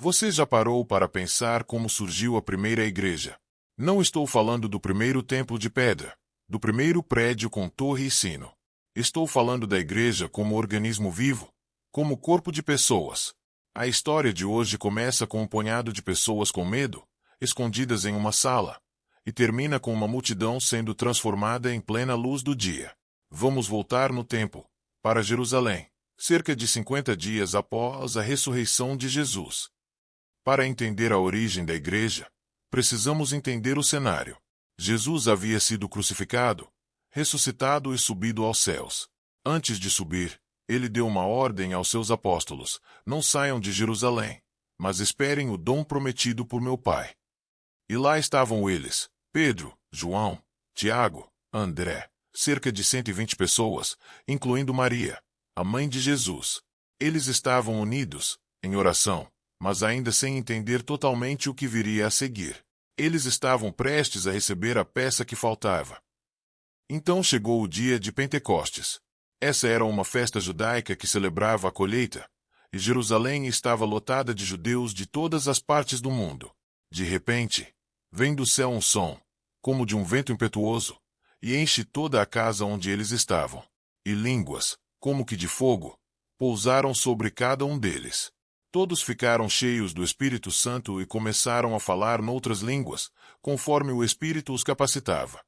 Você já parou para pensar como surgiu a primeira igreja? Não estou falando do primeiro templo de pedra, do primeiro prédio com torre e sino. Estou falando da igreja como organismo vivo, como corpo de pessoas. A história de hoje começa com um punhado de pessoas com medo, escondidas em uma sala, e termina com uma multidão sendo transformada em plena luz do dia. Vamos voltar no tempo, para Jerusalém, cerca de 50 dias após a ressurreição de Jesus. Para entender a origem da igreja, precisamos entender o cenário. Jesus havia sido crucificado, ressuscitado e subido aos céus. Antes de subir, ele deu uma ordem aos seus apóstolos: não saiam de Jerusalém, mas esperem o dom prometido por meu Pai. E lá estavam eles, Pedro, João, Tiago, André, cerca de 120 pessoas, incluindo Maria, a mãe de Jesus. Eles estavam unidos, em oração, mas ainda sem entender totalmente o que viria a seguir. Eles estavam prestes a receber a peça que faltava. Então chegou o dia de Pentecostes. Essa era uma festa judaica que celebrava a colheita, e Jerusalém estava lotada de judeus de todas as partes do mundo. De repente, vem do céu um som, como de um vento impetuoso, e enche toda a casa onde eles estavam. E línguas, como que de fogo, pousaram sobre cada um deles. Todos ficaram cheios do Espírito Santo e começaram a falar noutras línguas, conforme o Espírito os capacitava.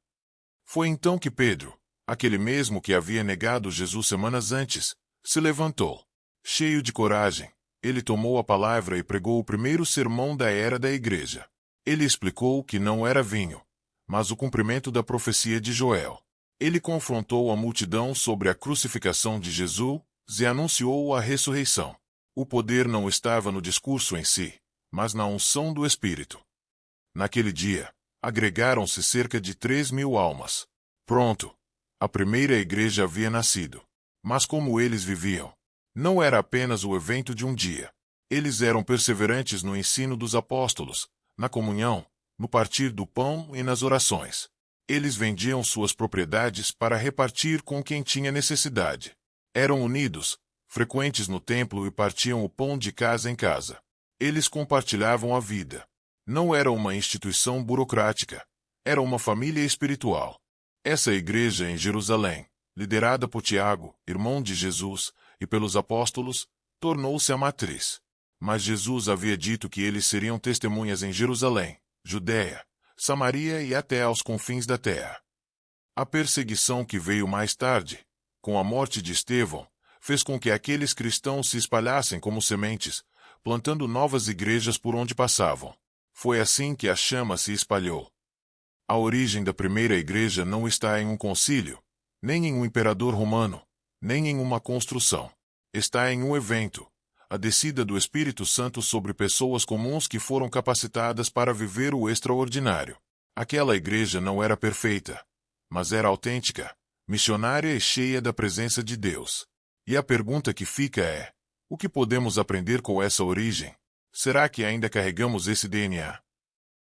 Foi então que Pedro, aquele mesmo que havia negado Jesus semanas antes, se levantou. Cheio de coragem, ele tomou a palavra e pregou o primeiro sermão da era da igreja. Ele explicou que não era vinho, mas o cumprimento da profecia de Joel. Ele confrontou a multidão sobre a crucificação de Jesus e anunciou a ressurreição. O poder não estava no discurso em si, mas na unção do Espírito. Naquele dia, agregaram-se cerca de 3.000 almas. Pronto! A primeira igreja havia nascido. Mas como eles viviam? Não era apenas o evento de um dia. Eles eram perseverantes no ensino dos apóstolos, na comunhão, no partir do pão e nas orações. Eles vendiam suas propriedades para repartir com quem tinha necessidade. Eram unidos, frequentes no templo e partiam o pão de casa em casa. Eles compartilhavam a vida. Não era uma instituição burocrática. Era uma família espiritual. Essa igreja em Jerusalém, liderada por Tiago, irmão de Jesus, e pelos apóstolos, tornou-se a matriz. Mas Jesus havia dito que eles seriam testemunhas em Jerusalém, Judéia, Samaria e até aos confins da terra. A perseguição que veio mais tarde, com a morte de Estevão, fez com que aqueles cristãos se espalhassem como sementes, plantando novas igrejas por onde passavam. Foi assim que a chama se espalhou. A origem da primeira igreja não está em um concílio, nem em um imperador romano, nem em uma construção. Está em um evento, a descida do Espírito Santo sobre pessoas comuns que foram capacitadas para viver o extraordinário. Aquela igreja não era perfeita, mas era autêntica, missionária e cheia da presença de Deus. E a pergunta que fica é: o que podemos aprender com essa origem? Será que ainda carregamos esse DNA?